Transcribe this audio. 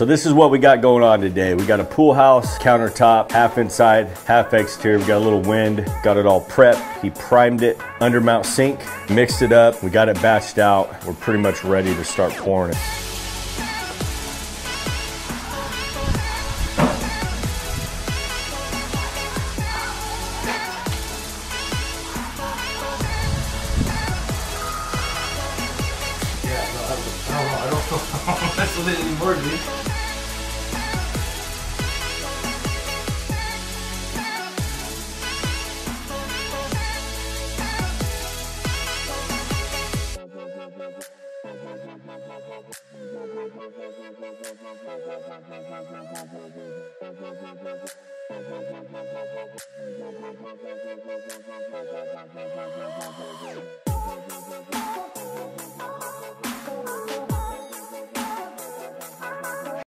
So this is what we got going on today. We got a pool house countertop, half inside, half exterior. We got a little wind, got it all prepped. He primed it, undermount sink, mixed it up. We got it batched out. We're pretty much ready to start pouring it. I don't mess with it anymore, dude.